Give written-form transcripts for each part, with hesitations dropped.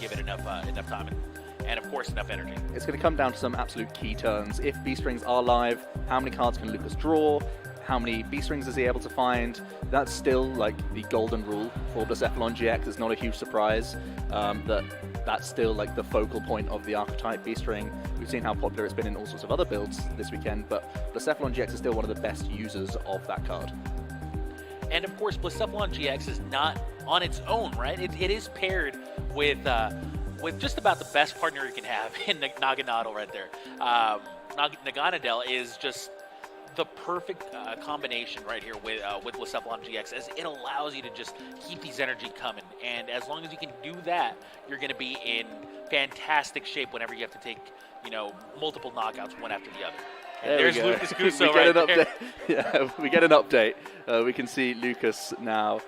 give it enough time and of course enough energy. It's going to come down to some absolute key turns. If B-Strings are live, how many cards can Lucas draw? How many B-Strings is he able to find? That's still like the golden rule for Blacephalon GX. It's not a huge surprise that's still like the focal point of the archetype B-String. We've seen how popular it's been in all sorts of other builds this weekend, but Blacephalon GX is still one of the best users of that card. And of course, Blacephalon GX is not on its own, right? It is paired with just about the best partner you can have in Naganadel right there. Naganadel is just the perfect combination right here with Blacephalon GX, as it allows you to just keep these energy coming. And as long as you can do that, you're going to be in fantastic shape whenever you have to take, multiple knockouts one after the other. And there's Lucas Gusso right there. Yeah, we get an update. We can see Lucas now.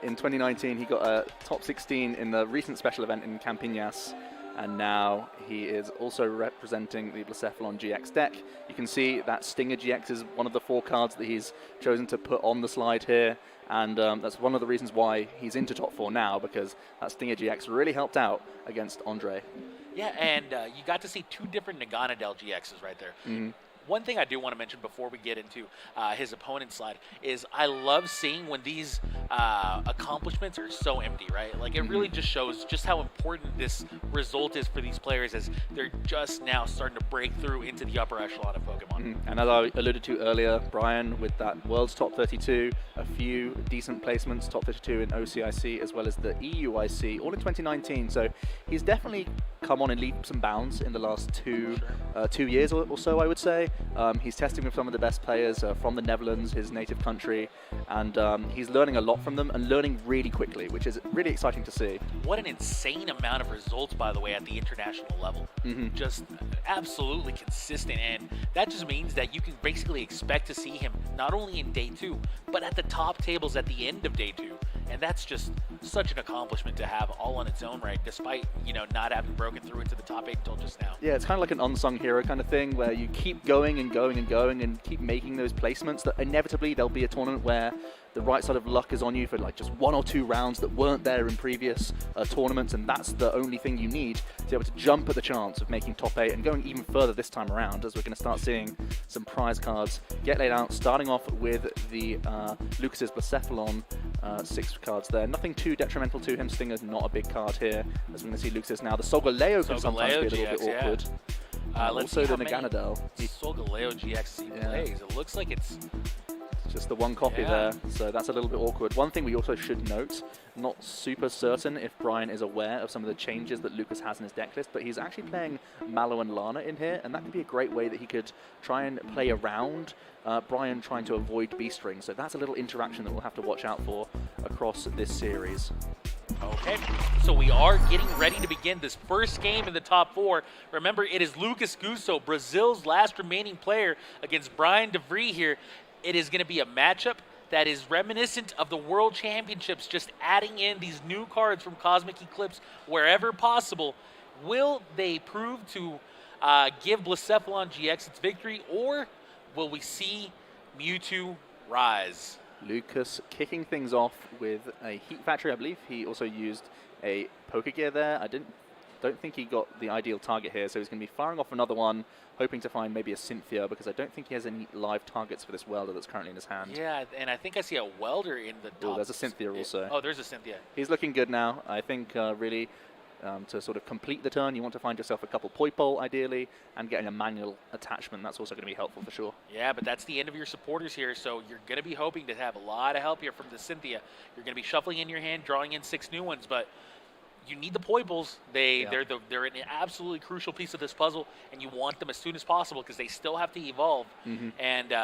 In 2019, he got a top 16 in the recent special event in Campinas, and now he is also representing the Blacephalon GX deck. You can see that Stinger GX is one of the 4 cards that he's chosen to put on the slide here, and that's one of the reasons why he's into top 4 now, because that Stinger GX really helped out against Andre. Yeah, and you got to see 2 different Naganadel GXs right there. Mm-hmm. One thing I do want to mention before we get into his opponent's slide is I love seeing when these accomplishments are so empty, right? Like, it really just shows just how important this result is for these players, as they're just now starting to break through into the upper echelon of Pokemon. And as I alluded to earlier, Bryan, with that World's Top 32, a few decent placements, Top 32 in OCIC as well as the EUIC, all in 2019. So he's definitely come on in leaps and bounds in the last 2 years or so, I would say. He's testing with some of the best players from the Netherlands, his native country, and he's learning a lot from them and learning really quickly, which is really exciting to see. What an insane amount of results, by the way, at the international level. Just absolutely consistent, and that just means that you can basically expect to see him not only in day 2, but at the top tables at the end of day 2. And that's just such an accomplishment to have all on its own right, despite, not having broken through into the top 8 until just now. Yeah, it's kind of like an unsung hero kind of thing, where you keep going and going and going and keep making those placements that inevitably there'll be a tournament where the right side of luck is on you for like just 1 or 2 rounds that weren't there in previous tournaments, and that's the only thing you need to be able to jump at the chance of making top 8 and going even further this time around, as we're going to start seeing some prize cards get laid out, starting off with the Lucas's Blacephalon 6 cards there. Nothing too detrimental to him. Stinger's not a big card here, as we're going to see Lucas's now. The Solgaleo can sometimes be a little bit awkward. Also the Naganadel. Solgaleo GX he plays. It looks like it's just the one copy there, so that's a little bit awkward. One thing we also should note, not super certain if Bryan is aware of some of the changes that Lucas has in his deck list, but he's actually playing Mallow and Lana in here, and that could be a great way that he could try and play around Bryan trying to avoid B-String. So that's a little interaction that we'll have to watch out for across this series. Okay, so we are getting ready to begin this first game in the top 4. Remember, it is Lucas Gusso, Brazil's last remaining player, against Bryan De Vries here. It is going to be a matchup that is reminiscent of the World Championships, just adding in these new cards from Cosmic Eclipse wherever possible. Will they prove to give Blacephalon GX its victory, or will we see Mewtwo rise? Lucas kicking things off with a Heat Factory, I believe. He also used a Pokegear there. I don't think he got the ideal target here, so he's going to be firing off another one, hoping to find maybe a Cynthia, because I don't think he has any live targets for this Welder that's currently in his hand. Yeah, and I think I see a Welder in the top. Oh, there's a Cynthia also. Oh, there's a Cynthia. He's looking good now. I think really to sort of complete the turn, you want to find yourself a couple Poipole ideally, and getting a manual attachment. That's also going to be helpful for sure. Yeah, but that's the end of your supporters here, so you're going to be hoping to have a lot of help here from the Cynthia. You're going to be shuffling in your hand, drawing in 6 new ones, but you need the Poipoles. They're an absolutely crucial piece of this puzzle, and you want them as soon as possible because they still have to evolve. And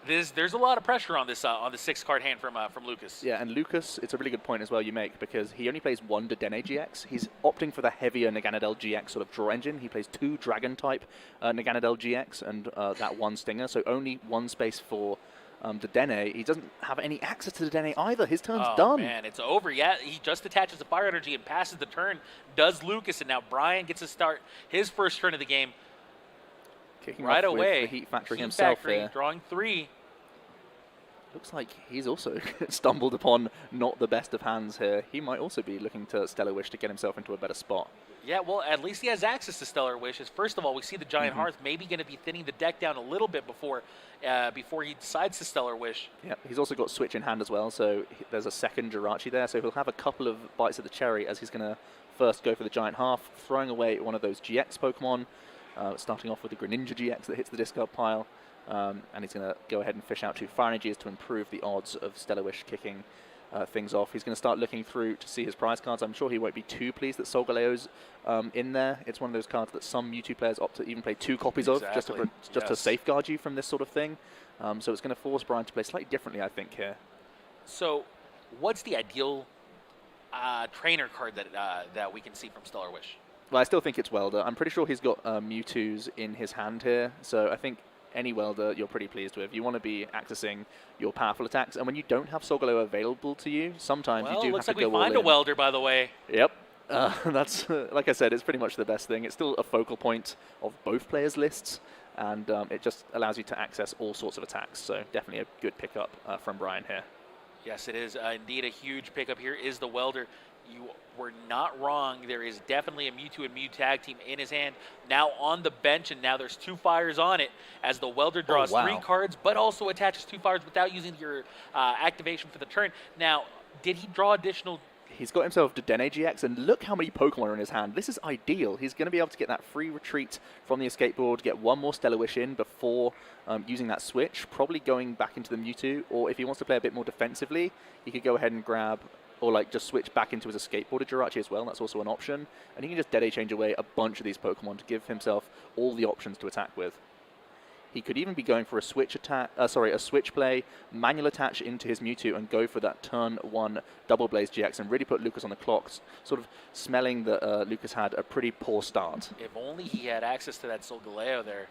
there's a lot of pressure on this on the 6-card hand from Lucas. Yeah, and Lucas, it's a really good point as well you make, because he only plays 1 Dedenne GX. He's opting for the heavier Naganadel GX sort of draw engine. He plays 2 Dragon type Naganadel GX and that 1 Stinger, so only 1 space for Dedenne. He doesn't have any access to Dedenne either. His turn's done. Oh man, it's over. Yeah, he just attaches the Fire Energy and passes the turn. Does Lucas, and now Bryan gets to start his first turn of the game. Kicking right off away. with the Heat Factory himself here. Drawing 3. Looks like he's also stumbled upon not the best of hands here. He might also be looking to Stellar Wish to get himself into a better spot. Yeah, well, at least he has access to Stellar Wishes. First of all, we see the Giant Hearth maybe going to be thinning the deck down a little bit before he decides to Stellar Wish. Yeah, he's also got Switch in hand as well, so there's a second Jirachi there, so he'll have a couple of bites at the cherry as he's going to first go for the Giant Hearth, throwing away one of those GX Pokemon, starting off with the Greninja GX that hits the discard pile, and he's going to go ahead and fish out 2 Fire Energies to improve the odds of Stellar Wish kicking things off. He's going to start looking through to see his prize cards. I'm sure he won't be too pleased that Solgaleo's in there. It's one of those cards that some Mewtwo players opt to even play 2 copies of, just to safeguard you from this sort of thing. So it's going to force Bryan to play slightly differently, I think, here. So what's the ideal trainer card that we can see from Stellar Wish? Well, I still think it's Welder. I'm pretty sure he's got Mewtwo's in his hand here, so I think any Welder you're pretty pleased with. You want to be accessing your powerful attacks, and when you don't have Solgaleo available to you, sometimes you do have to go all in. Looks like we find a Welder, by the way. Yep. That's, like I said, it's pretty much the best thing. It's still a focal point of both players' lists, and it just allows you to access all sorts of attacks, so definitely a good pickup from Bryan here. Yes, it is indeed a huge pickup here is the Welder. You were not wrong. There is definitely a Mewtwo and Mew tag team in his hand. Now on the bench, and now there's 2 fires on it as the Welder draws 3 cards, but also attaches 2 fires without using your activation for the turn. Now, did he draw additional? He's got himself Dedenne GX, and look how many Pokemon are in his hand. This is ideal. He's going to be able to get that free retreat from the escape board, get 1 more Stellar Wish in before using that switch, probably going back into the Mewtwo, or if he wants to play a bit more defensively, he could go ahead and grab, or like just switch back into his escape board Jirachi as well. That's also an option. And he can just Dede change away a bunch of these Pokemon to give himself all the options to attack with. He could even be going for a switch attack, a switch play, manual attach into his Mewtwo and go for that turn 1 Double Blaze GX and really put Lucas on the clock, sort of smelling that Lucas had a pretty poor start. If only he had access to that Solgaleo there.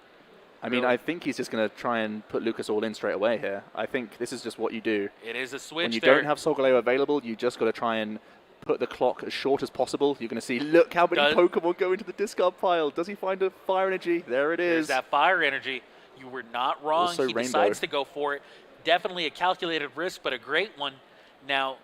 I mean, I think he's just going to try and put Lucas all in straight away here. I think this is just what you do. It is a switch when you there. don't have Solgaleo available, you just got to try and put the clock as short as possible. You're going to see, look how many Pokemon go into the discard pile. Does he find a Fire Energy? There it is. There's that Fire Energy. You were not wrong. Also he Rainbow. Decides to go for it. Definitely a calculated risk, but a great one. Now,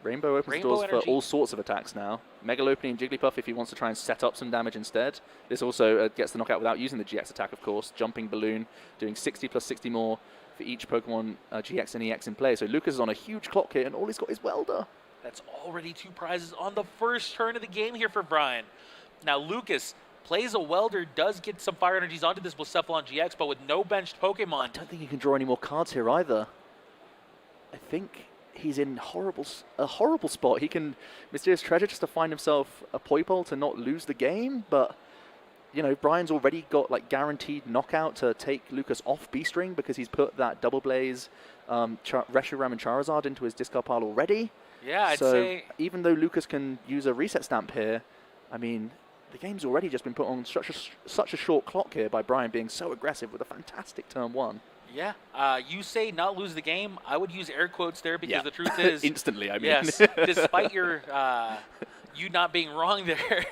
Rainbow opens doors for all sorts of attacks now. Mega Lopunny and Jigglypuff if he wants to try and set up some damage instead. This also gets the knockout without using the GX attack, of course. Jumping Balloon, doing 60 plus 60 more for each Pokemon GX and EX in play. So Lucas is on a huge clock here, and all he's got is Welder. That's already 2 prizes on the first turn of the game here for Bryan. Now, Lucas plays a Welder, does get some Fire Energies onto this Blacephalon GX, but with no benched Pokemon. I don't think he can draw any more cards here either. I think he's in a horrible spot. He can Mysterious Treasure just to find himself a Poipole to not lose the game, but you know, Bryan's already got like guaranteed knockout to take Lucas off B-String because he's put that Double Blaze, Reshiram and Charizard into his discard pile already. Yeah, I'd so say even though Lucas can use a reset stamp here, I mean, the game's already just been put on such a short clock here by Bryan being so aggressive with a fantastic turn 1. Yeah, you say not lose the game. I would use air quotes there because the truth is instantly. I mean, yes, despite your you not being wrong there,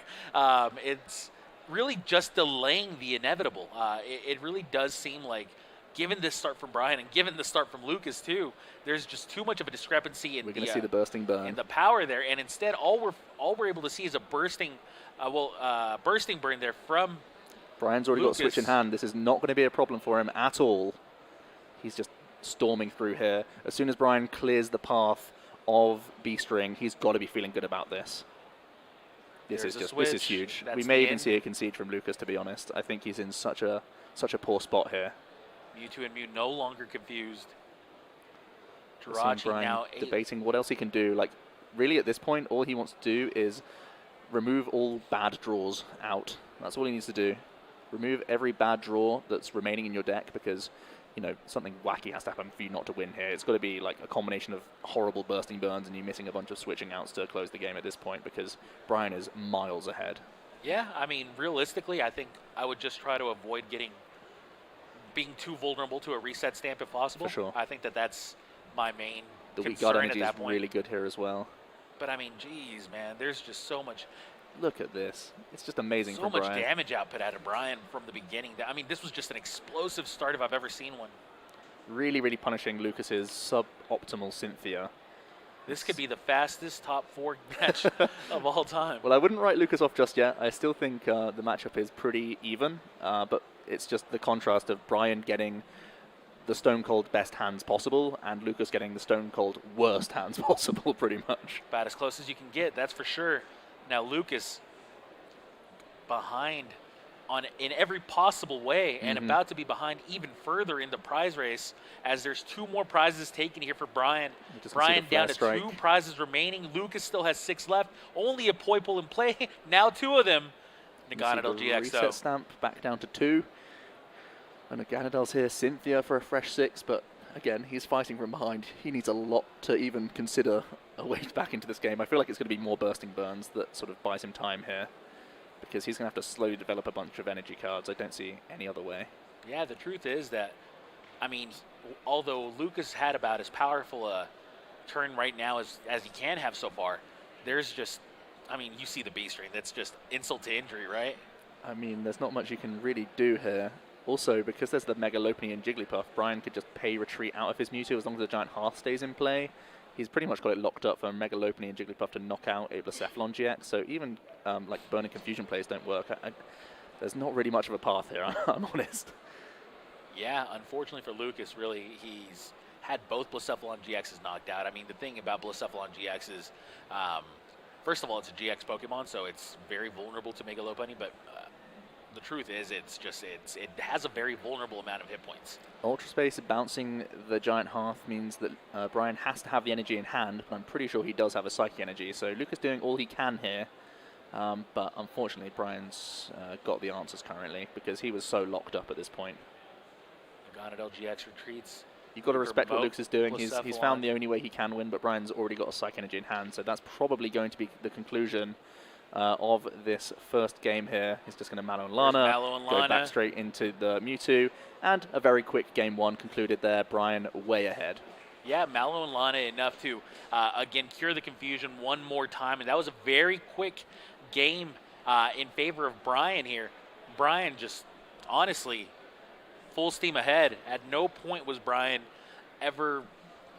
it's really just delaying the inevitable. It really does seem like, given this start from Bryan and given the start from Lucas too, there's just too much of a discrepancy in we're going to see the bursting burn in the power there, and instead all we're able to see is a bursting burn there from Bryan's already Lucas. got Switch in hand. This is not going to be a problem for him at all. He's just storming through here. As soon as Bryan clears the path of B-String, he's got to be feeling good about this. This is huge. That's we may even see a concede from Lucas, to be honest. I think he's in such a poor spot here. Mewtwo and Mew no longer confused. Jirachi now debating what else he can do. Like, really at this point, all he wants to do is remove all bad draws out. That's all he needs to do. Remove every bad draw that's remaining in your deck because, you know, something wacky has to happen for you not to win here. It's got to be like a combination of horrible bursting burns and you missing a bunch of switching outs to close the game at this point because Bryan is miles ahead. Yeah, I mean, realistically, I think I would just try to avoid being too vulnerable to a reset stamp if possible. For sure. I think that's my main the weak concern guard energy at that is point. really good here as well. But I mean, geez, man, there's just so much. Look at this. It's just amazing so from much Bryan. damage output out of Bryan from the beginning. I mean, this was just an explosive start if I've ever seen one. really, really punishing Lucas's suboptimal Cynthia. This could be the fastest top 4 match of all time. Well, I wouldn't write Lucas off just yet. I still think the matchup is pretty even, but it's just the contrast of Bryan getting the stone cold best hands possible and Lucas getting the stone cold worst hands possible, pretty much. About as close as you can get, that's for sure. Now Lucas behind in every possible way and about to be behind even further in the prize race as there's 2 more prizes taken here for Bryan. Bryan down to 2 prizes remaining. Lucas still has 6 left. Only a Poipole in play. Now 2 of them. Naganadel GX reset though. Stamp back down to 2. And Naganadel's here, Cynthia for a fresh 6, but again, he's fighting from behind. He needs a lot to even consider a way back into this game. I feel like it's going to be more bursting burns that sort of buys him time here, because he's going to have to slowly develop a bunch of energy cards. I don't see any other way. Yeah, the truth is that, I mean, although Lucas had about as powerful a turn right now as he can have so far, there's just, I mean, you see the B string. That's just insult to injury, right? I mean, there's not much you can really do here. Also, because there's the Mega Lopunny and Jigglypuff, Bryan could just pay retreat out of his Mewtwo as long as the Giant Hearth stays in play. He's pretty much got it locked up for Mega Lopunny and Jigglypuff to knock out a Blacephalon GX, so even like Burning Confusion plays don't work. There's not really much of a path here, I'm honest. Yeah, unfortunately for Lucas, really, he's had both Blacephalon GXs knocked out. I mean, the thing about Blacephalon GX is, first of all, it's a GX Pokemon, so it's very vulnerable to Mega Lopunny, but the truth is it has a very vulnerable amount of hit points. Ultra Space bouncing the Giant Hearth means that Bryan has to have the energy in hand, but I'm pretty sure he does have a Psychic Energy, so Lucas doing all he can here, but unfortunately Bryan's got the answers currently because he was so locked up at this point. Naganadel GX retreats. You've got to respect what Lucas is doing. He's found the only way he can win, but Bryan's already got a Psychic Energy in hand, so that's probably going to be the conclusion of this first game here. He's just going to Mallow and Lana, go back straight into the Mewtwo, and a very quick game 1 concluded there. Bryan way ahead. Yeah, Mallow and Lana enough to, again, cure the confusion one more time, and that was a very quick game in favor of Bryan here. Bryan just, honestly, full steam ahead. At no point was Bryan ever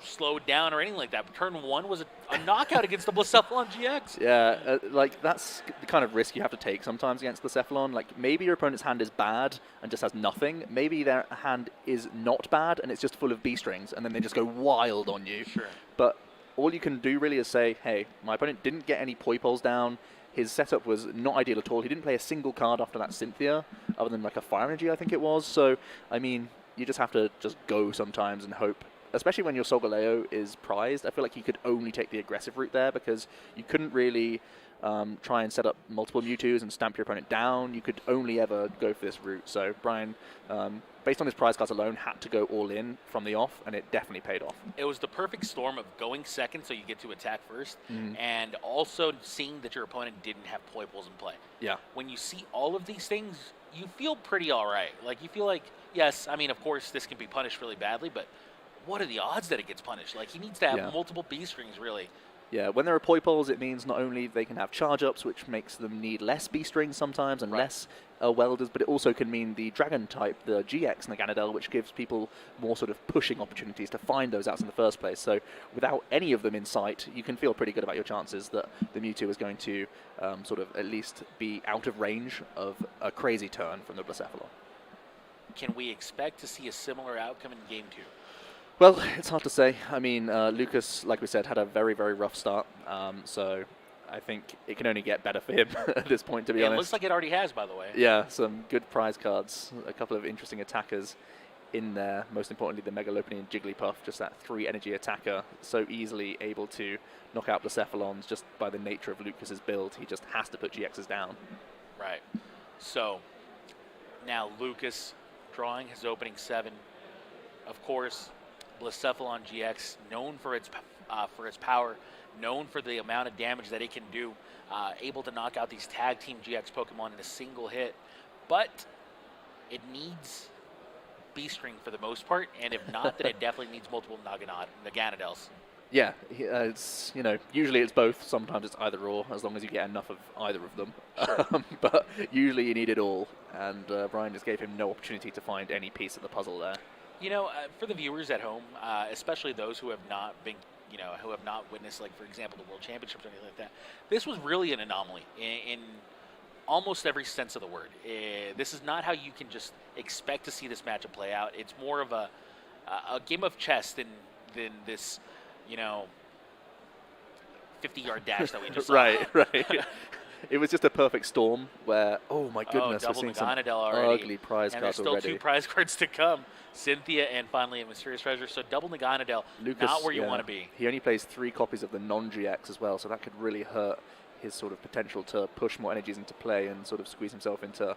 slowed down or anything like that. But turn 1 was a knockout against the Blacephalon GX. Yeah, like that's the kind of risk you have to take sometimes against Blacephalon. Like maybe your opponent's hand is bad and just has nothing. Maybe their hand is not bad and it's just full of B strings, and then they just go wild on you. Sure. But all you can do really is say, hey, my opponent didn't get any Poipoles down. His setup was not ideal at all. He didn't play a single card after that Cynthia, other than like a Fire Energy, I think it was. So, I mean, you just have to just go sometimes and hope. Especially when your Solgaleo is prized, I feel like you could only take the aggressive route there because you couldn't really try and set up multiple Mewtwo's and stamp your opponent down. You could only ever go for this route. So Bryan, based on his prize cards alone, had to go all in from the off, and it definitely paid off. It was the perfect storm of going second so you get to attack first, and also seeing that your opponent didn't have Poipoles in play. Yeah. When you see all of these things, you feel pretty all right. Like, you feel like, yes, I mean, of course, this can be punished really badly, but what are the odds that it gets punished? Like, he needs to have multiple B strings, really. Yeah, when there are Poipoles, it means not only they can have charge-ups, which makes them need less B-strings sometimes and less welders, but it also can mean the Dragon type, the GX Naganadel, which gives people more sort of pushing opportunities to find those outs in the first place. So without any of them in sight, you can feel pretty good about your chances that the Mewtwo is going to sort of at least be out of range of a crazy turn from the Blacephalon. Can we expect to see a similar outcome in Game 2? Well, it's hard to say. I mean, Lucas, like we said, had a very, very rough start. So I think it can only get better for him at this point, to be honest. It looks like it already has, by the way. Yeah, some good prize cards, a couple of interesting attackers in there. Most importantly, the Mega Lopunny and Jigglypuff, just that 3 energy attacker, so easily able to knock out Blacephalons just by the nature of Lucas's build. He just has to put GXs down. Right. So now Lucas drawing his opening 7. Of course, Blacephalon GX, known for its power, known for the amount of damage that it can do, able to knock out these tag team GX Pokemon in a single hit, but it needs B-string for the most part, and if not, then it definitely needs multiple Naganadels. Yeah, it's, you know, usually it's both. Sometimes it's either or, as long as you get enough of either of them. Sure. But usually you need it all, and Bryan just gave him no opportunity to find any piece of the puzzle there. For the viewers at home, especially those who have not been, who have not witnessed, like, for example, the World Championships or anything like that, this was really an anomaly in almost every sense of the word. This is not how you can just expect to see this matchup play out. It's more of a game of chess than this, 50-yard dash that we just saw. Right. It was just a perfect storm where, oh my goodness, we're double seeing some already. ugly prize And cards there's still already. 2 prize cards to come. Cynthia and finally a Mysterious Treasure. So double Naganadel, not where you want to be. He only plays 3 copies of the non-GX as well, so that could really hurt his sort of potential to push more energies into play and sort of squeeze himself into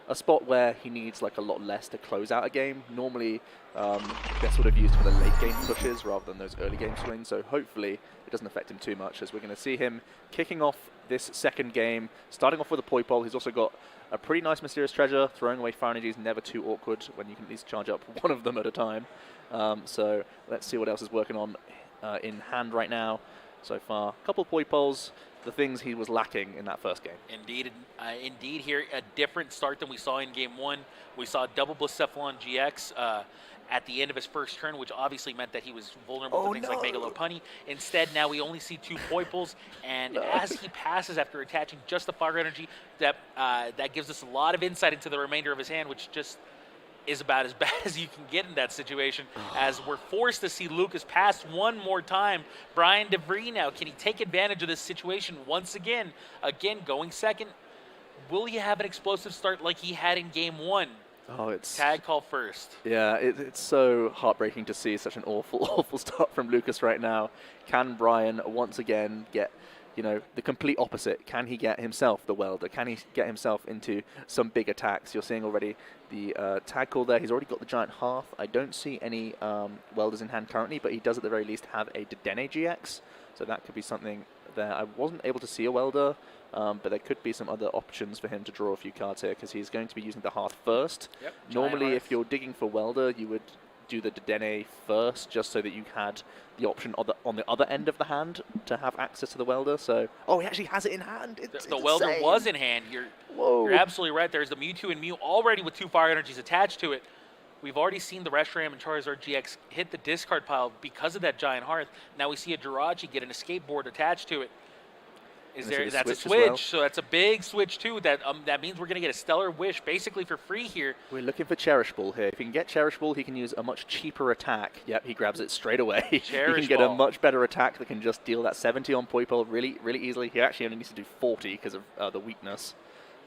a spot where he needs like a lot less to close out a game. Normally, they're sort of used for the late game pushes rather than those early game swings, so hopefully it doesn't affect him too much, as we're going to see him kicking off this second game, starting off with a Poipole. He's also got a pretty nice Mysterious Treasure. Throwing away Fire Energy is never too awkward when you can at least charge up one of them at a time. So let's see what else is working on in hand right now so far. A couple of Poipoles, the things he was lacking in that first game. Indeed here, a different start than we saw in Game 1. We saw double Blacephalon GX at the end of his first turn, which obviously meant that he was vulnerable to things like Mega Lopunny. Instead, now we only see 2 Poipoles, and as he passes after attaching just the Fire Energy, that gives us a lot of insight into the remainder of his hand, which just is about as bad as you can get in that situation, as we're forced to see Lucas pass one more time. Bryan De Vries now, can he take advantage of this situation once again? Again, going second. Will he have an explosive start like he had in Game 1? Oh, it's tag call first. Yeah, it's so heartbreaking to see such an awful start from Lucas right now. Can Bryan once again get, the complete opposite? Can he get himself the welder? Can he get himself into some big attacks? You're seeing already the tag call there. He's already got the Giant Hearth. I don't see any welders in hand currently, but he does at the very least have a Dedenne GX, so that could be something there. I wasn't able to see a welder, but there could be some other options for him to draw a few cards here, because he's going to be using the Hearth first. Yep, normally, if you're digging for welder, you would do the Dedenne first, just so that you had the option on the other end of the hand to have access to the welder. So, he actually has it in hand. The welder was in hand. You're absolutely right. There's the Mewtwo and Mew already with 2 Fire Energies attached to it. We've already seen the Reshiram and Charizard GX hit the discard pile because of that Giant Hearth. Now we see a Jirachi get an escape board attached to it. That's a switch, well. So that's a big switch too. That means we're going to get a Stellar Wish basically for free here. We're looking for Cherish Ball here. If he can get Cherish Ball, he can use a much cheaper attack. Yep, he grabs it straight away. He can get a much better attack that can just deal that 70 on Poipole really easily. He actually only needs to do 40 because of the weakness.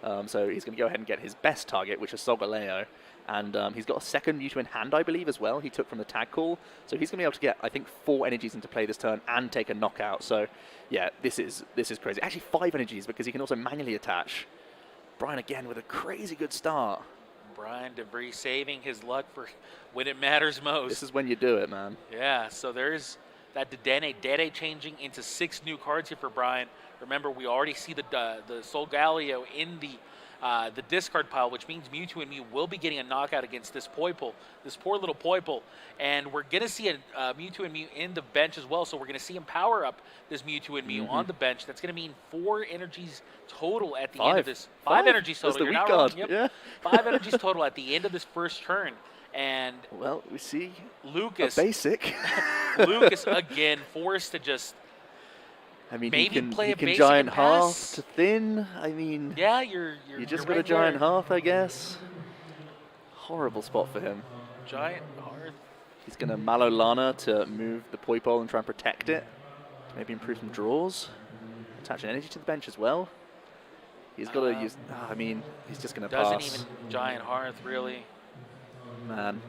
So he's going to go ahead and get his best target, which is Solgaleo. And he's got a second Mewtwo in hand, I believe, as well. He took from the tag call. So he's going to be able to get, I think, 4 energies into play this turn and take a knockout. So, yeah, this is crazy. Actually, 5 energies, because he can also manually attach. Bryan again with a crazy good start. Bryan De Vries saving his luck for when it matters most. This is when you do it, man. Yeah, so there's that Dedenne changing into 6 new cards here for Bryan. Remember, we already see the Solgaleo in the discard pile, which means Mewtwo and Mew will be getting a knockout against this Poipole, this poor little Poipole. And we're going to see a Mewtwo and Mew in the bench as well, so we're going to see him power up this Mewtwo and Mew on the bench. That's going to mean 4 energies total at the end of this. 5 energies total. You're not wrong. Yep. Yeah. 5 energies total at the end of this first turn. And well, we see Lucas, a basic. Lucas again forced to just. I mean, maybe he can Giant Hearth to thin. I mean, yeah, you just got a Giant Hearth, I guess. Horrible spot for him. Giant Hearth. He's going to Mallow Lana to move the Poipole and try and protect it. Maybe improve some draws. Attach an energy to the bench as well. He's got to use. I mean, he's just going to pass. Doesn't even Giant Hearth really. Man,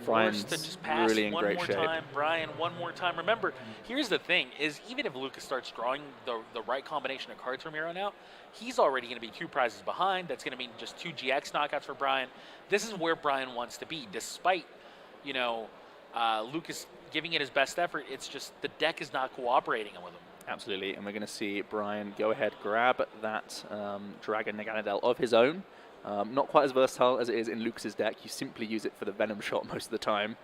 Bryan's to just pass really in great shape. Bryan, one more time. Remember, here's the thing, is even if Lucas starts drawing the right combination of cards from here on out, he's already going to be 2 prizes behind. That's going to mean just 2 GX knockouts for Bryan. This is where Bryan wants to be, despite, Lucas giving it his best effort. It's just the deck is not cooperating with him. Absolutely, and we're going to see Bryan go ahead, grab that Dragon Naganadel of his own. Not quite as versatile as it is in Lucas's deck. You simply use it for the Venom Shot most of the time.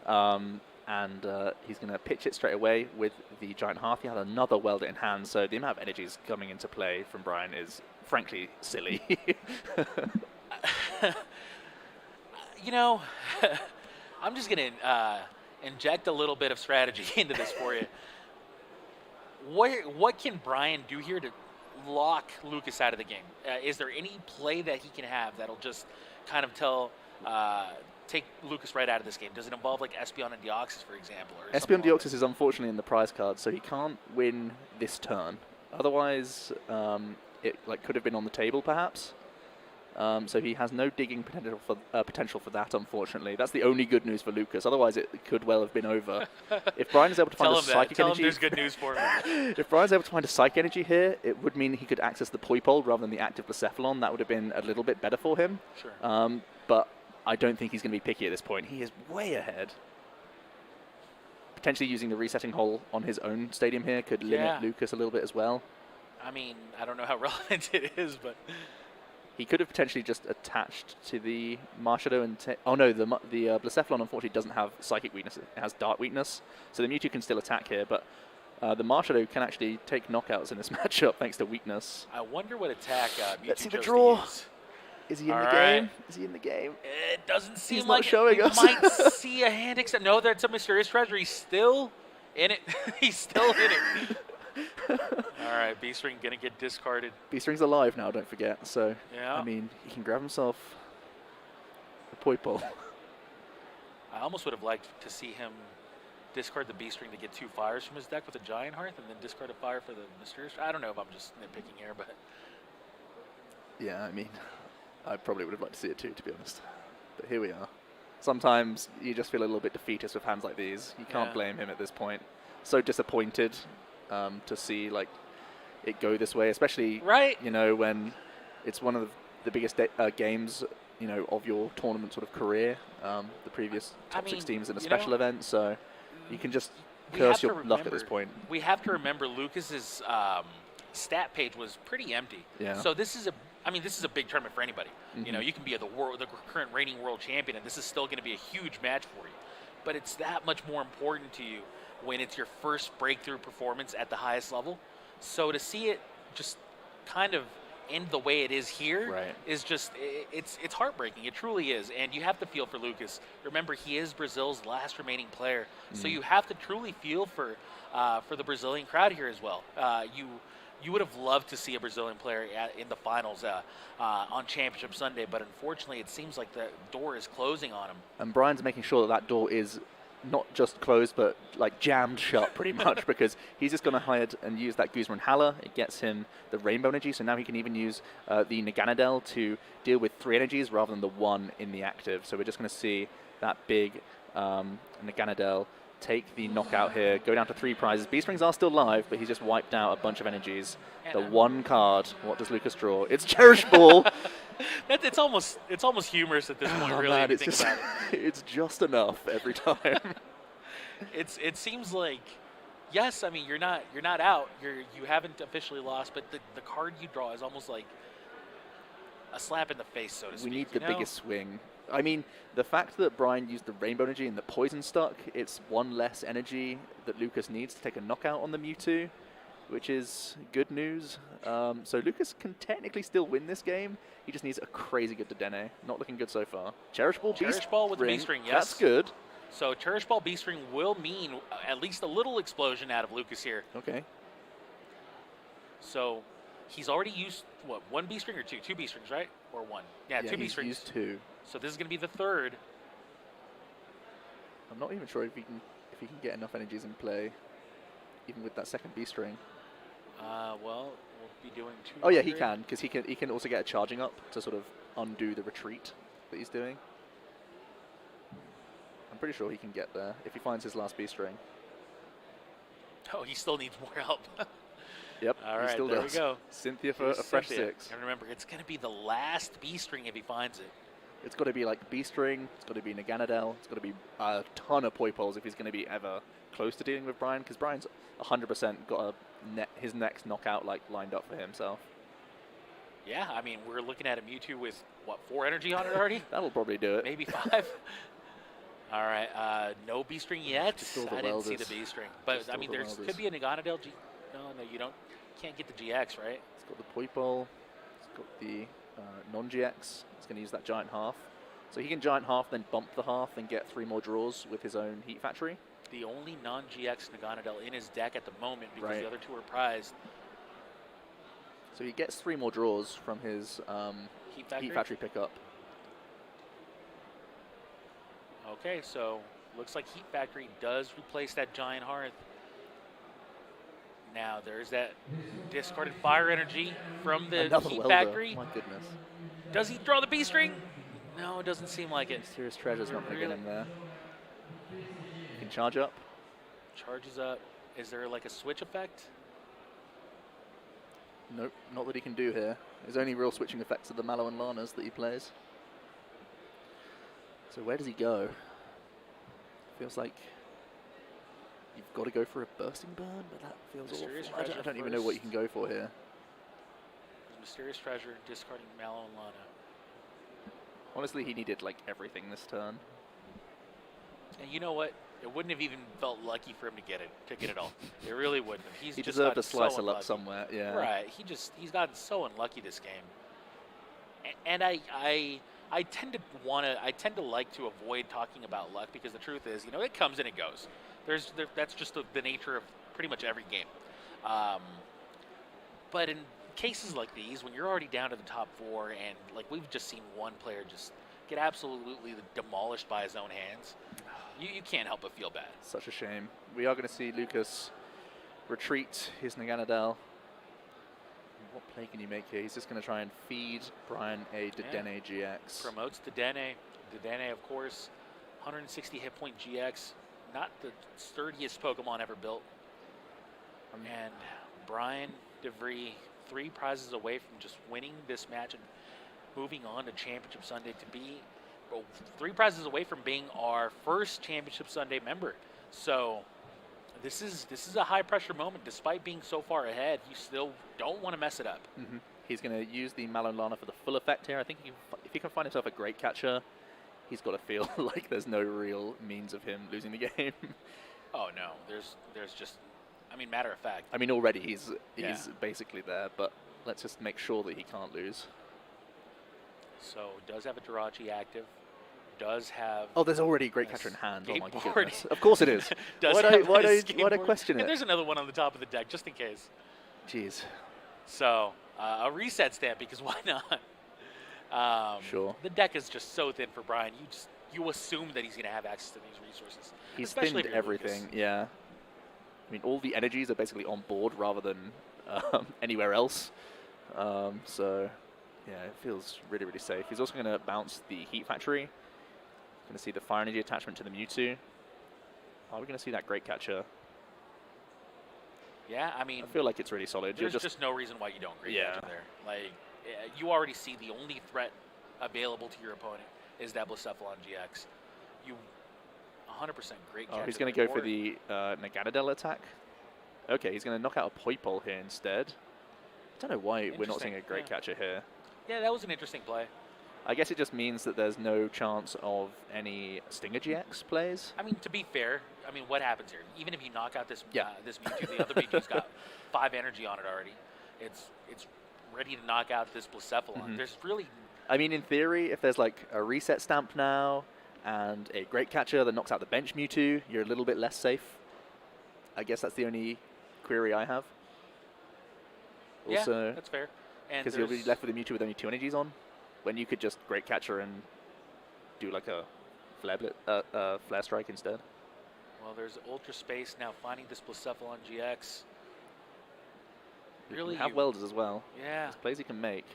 And he's going to pitch it straight away with the Giant Hearth. He had another welder in hand, so the amount of energies coming into play from Bryan is, frankly, silly. I'm just gonna inject a little bit of strategy into this for you. What can Bryan do here to lock Lucas out of the game? Is there any play that he can have that'll just kind of take Lucas right out of this game? Does it involve like Espeon and Deoxys, for example? Or Espeon Deoxys is unfortunately in the prize card, so he can't win this turn. Otherwise, it could have been on the table perhaps. So he has no digging potential for that, unfortunately. That's the only good news for Lucas. Otherwise, it could well have been over. If Bryan is able to find a psychic energy, there's good news for him. If Bryan's able to find a psychic energy here, it would mean he could access the Poipole rather than the active Blacephalon. That would have been a little bit better for him. Sure. But I don't think he's going to be picky at this point. He is way ahead. Potentially using the resetting hole on his own stadium here could limit Lucas a little bit as well. I mean, I don't know how relevant it is, but he could have potentially just attached to the Marshadow and oh no, the Blacephalon unfortunately doesn't have psychic weakness. It has Dark weakness, so the Mewtwo can still attack here, but the Marshadow can actually take knockouts in this matchup thanks to weakness. I wonder what attack Mewtwo Let's see the chose draw. to use. Is he in the game? Is he in the game? It doesn't seem He's like not showing us. We might see a hand except no, that's a mysterious treasure. He's still in it. He's still in it. All right, B-String gonna get discarded. B-String's alive now, don't forget. So, yeah. I mean, he can grab himself a Poipole. I almost would have liked to see him discard the B-String to get 2 fires from his deck with a Giant Hearth and then discard a fire for the mysterious. I don't know if I'm just nitpicking here, but yeah, I mean, I probably would have liked to see it too, to be honest. But here we are. Sometimes you just feel a little bit defeatist with hands like these. You can't blame him at this point. So disappointed to see like it go this way, especially you know, when it's one of the biggest games, you know, of your tournament sort of career. The previous top 6 teams in a special event, so you can just curse your luck at this point. We have to remember Lucas's stat page was pretty empty. Yeah. So this is a big tournament for anybody. You know, you can be the current reigning world champion, and this is still going to be a huge match for you. But it's that much more important to you when it's your first breakthrough performance at the highest level. So to see it just kind of end the way it is here is just it's heartbreaking. It truly is, and you have to feel for Lucas. Remember, he is Brazil's last remaining player, so you have to truly feel for the Brazilian crowd here as well. You would have loved to see a Brazilian player in the finals on Championship Sunday, but unfortunately it seems like the door is closing on him. And Bryan's making sure that door is not just closed, but like jammed shut pretty much, because he's just going to hide and use that Guzma and Hala. It gets him the Rainbow Energy, so now he can even use the Naganadel to deal with 3 energies rather than the 1 in the active. So we're just going to see that big Naganadel take the knockout here, go down to 3 prizes. B-Strings are still live, but he's just wiped out a bunch of energies. The 1 card, what does Lucas draw? It's Cherish Ball! It's almost humorous at this point, really, man, if you think about it. It's just enough every time. It seems like, yes, I mean, you're not out. You haven't officially lost, but the card you draw is almost like a slap in the face, so to speak. We need the biggest swing. I mean, the fact that Bryan used the Rainbow Energy and the Poison stuck, it's 1 less energy that Lucas needs to take a knockout on the Mewtwo, which is good news. So Lucas can technically still win this game. He just needs a crazy good Dedenne. Not looking good so far. Cherish Ball with the B-String, yes. That's good. So Cherish Ball B-String will mean at least a little explosion out of Lucas here. Okay. So he's already used, what, 1 B-String or 2? 2 B-Strings, right? Or 1? Yeah, 2 B-Strings. He's used 2. So this is going to be the 3rd. I'm not even sure if he can get enough energies in play, even with that 2nd B-String. Well, we'll be doing 2. Oh yeah, he can, because he can also get a charging up to sort of undo the retreat that he's doing. I'm pretty sure he can get there if he finds his last B-String. Oh, he still needs more help. Yep, all right, he still there does. we go. Cynthia for a fresh 6. And remember, it's going to be the last B-String if he finds it. It's got to be like B-String, it's got to be Naganadel, it's got to be a ton of Poipoles if he's going to be ever close to dealing with Bryan, because Bryan's 100% got his next knockout lined up for himself. Yeah, I mean, we're looking at a Mewtwo with, what, 4 energy on it already? That'll probably do it. Maybe 5. All right, no B-String yet. I didn't see the B-String. But, I mean, there could be a Naganadel G... No, you can't get the GX, right? It's got the Poipole, it's got the non-GX. It's going to use that Giant Half. So he can Giant Hearth, then bump the Hearth and get 3 more draws with his own Heat Factory. The only non-GX Naganadel in his deck at the moment because Right. the other 2 are prized. So he gets 3 more draws from his Heat Factory pickup. Okay, so looks like Heat Factory does replace that Giant Hearth. Now there's that discarded Fire Energy from the Another Heat welder. Factory. My goodness. Does he draw the B-string? No, it doesn't seem like it. Mysterious Treasure's not going to get Really? him there. He can charge up. Charges up. Is there like a switch effect? Nope, not that he can do here. His only real switching effects are the Mallow and Lanas that he plays. So where does he go? Feels like you've got to go for a Bursting Burn, but that feels Mysterious awful. I Treasure don't even know what you can go for here. Mysterious Treasure, discarding Mallow and Lana. Honestly, he needed like everything this turn. And you know what? It wouldn't have even felt lucky for him to get it all. It really wouldn't have. He just deserved gotten a slice so of luck unlucky. somewhere, yeah. Right. He's gotten so unlucky this game. And I tend to like to avoid talking about luck because the truth is, it comes and it goes. That's just the nature of pretty much every game. But in cases like these, when you're already down to the top 4 and like we've just seen one player just get absolutely demolished by his own hands, you can't help but feel bad. Such a shame. We are going to see Lucas retreat his Naganadel. What play can you make here? He's just going to try and feed Bryan a Dedenne GX. Promotes Dedenne. Dedenne, of course, 160 hit point GX. Not the sturdiest Pokemon ever built. And Bryan De Vries, 3 prizes away from just winning this match and moving on to Championship Sunday to be 3 prizes away from being our first Championship Sunday member. So this is a high pressure moment. Despite being so far ahead, you still don't want to mess it up. Mm-hmm. He's going to use the Mallow and Lana for the full effect here. I think if he can find himself a great catcher, he's got to feel like there's no real means of him losing the game. Oh no, there's just, matter of fact. Already he's basically there, but let's just make sure that he can't lose. So does have a Jirachi active. Does have. Oh, there's already a great catcher in hand. Oh my Skateboard. goodness! Of course it is. Does why have do I skateboard. question it? And there's another one on the top of the deck just in case. Jeez. So a reset stamp because why not? Sure. The deck is just so thin for Bryan. You assume that he's going to have access to these resources. He's especially thinned if you're everything. Lucas. Yeah. All the energies are basically on board rather than anywhere else. So yeah, it feels really, really safe. He's also going to bounce the Heat Factory. Going to see the Fire Energy attachment to the Mewtwo. Are we going to see that Great Catcher? Yeah, I feel like it's really solid. There's just no reason why you don't Great Yeah. Catcher there. Like, you already see the only threat available to your opponent is that Blacephalon GX. You 100% Great Catcher. Oh, he's going to go for the Naganadel attack. Okay, he's going to knock out a Poipole here instead. I don't know why we're not seeing a Great Catcher here. Yeah, that was an interesting play. I guess it just means that there's no chance of any Stinger GX plays. To be fair, what happens here? Even if you knock out this this Mewtwo, the other Mewtwo's got 5 energy on it already. It's ready to knock out this Blacephalon. Mm-hmm. There's really... in theory, if there's like a reset stamp now and a Great Catcher that knocks out the bench Mewtwo, you're a little bit less safe. I guess that's the only query I have. Also, yeah, that's fair. Because you'll be left with a Mewtwo with only 2 energies on, when you could just Great Catcher and do like a Flare Strike instead. Well, there's Ultra Space now finding this Blacephalon GX. Really, you have welders as well. Yeah. There's plays he can make.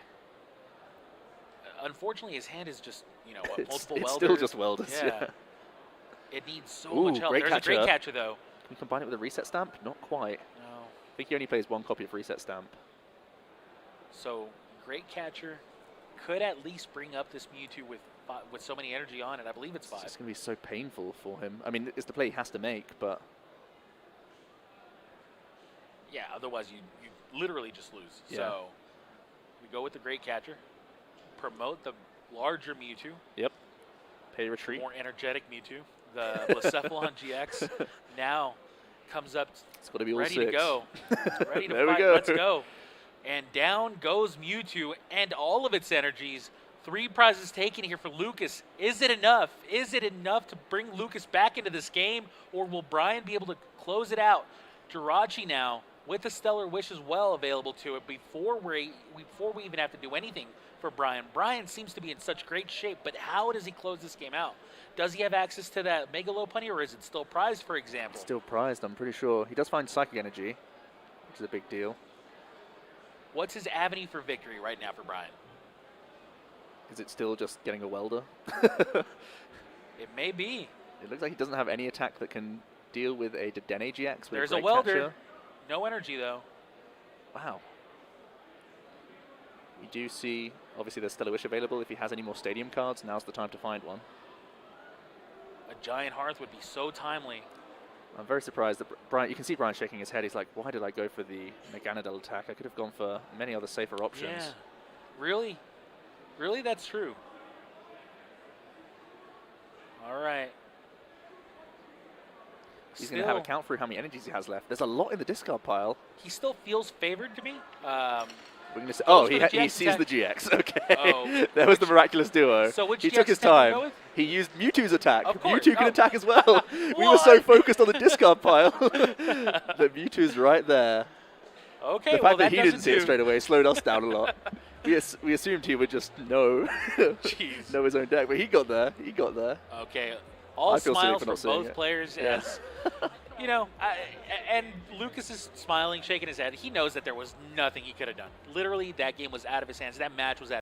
Unfortunately, his hand is just, multiple it's welders. still just welders. Yeah. It needs so Ooh, much help. Great There's Catcher. a Great Catcher, though. Can you combine it with a Reset Stamp? Not quite. No. I think he only plays 1 copy of Reset Stamp. So, Great Catcher could at least bring up this Mewtwo with so many energy on it. I believe it's 5. It's just going to be so painful for him. It's the play he has to make, but... Yeah, otherwise you literally just lose. Yeah. So, we go with the Great Catcher. Promote the larger Mewtwo. Yep. Pay retreat. More energetic Mewtwo. The Blacephalon GX now comes up It's got to be all ready 6. to go. Ready to There we fight. go. Let's go. And down goes Mewtwo and all of its energies, 3 prizes taken here for Lucas. Is it enough? Is it enough to bring Lucas back into this game, or will Bryan be able to close it out? Jirachi now with a Stellar Wish as well available to it before we even have to do anything for Bryan. Bryan seems to be in such great shape, but how does he close this game out? Does he have access to that Mega Lopunny, or is it still prized, for example? Still prized, I'm pretty sure. He does find Psychic Energy, which is a big deal. What's his avenue for victory right now for Bryan? Is it still just getting a welder? It may be. It looks like he doesn't have any attack that can deal with a Dedenne GX. With There's a a Great welder. Catcher. No energy, though. Wow. We do see, obviously, there's Stellar Wish available. If he has any more Stadium cards, now's the time to find one. A Giant Hearth would be so timely. I'm very surprised that Bryan, you can see Bryan shaking his head. He's like, why did I go for the Meganadel attack? I could have gone for many other safer options. Yeah. Really? Really, that's true. All right. He's going to have a count through how many energies he has left. There's a lot in the discard pile. He still feels favored to me. We're going to say, oh, he sees the GX. Okay. Oh, there was the miraculous duo. So which he GX took his attack did you go time. with? He used Mewtwo's attack. Of course. Mewtwo can Oh. attack as well. We were so focused on the discard pile that Mewtwo's right there. Okay, The well, fact that that he didn't doesn't see it do. straight away slowed us down a lot. We assumed he would just know Jeez. his own deck, but he got there. He got there. Okay, all I feel silly smiles for for not seeing both it. players Yeah. as, you know, and Lucas is smiling, shaking his head. He knows that there was nothing he could have done. Literally, that game was out of his hands. That match was out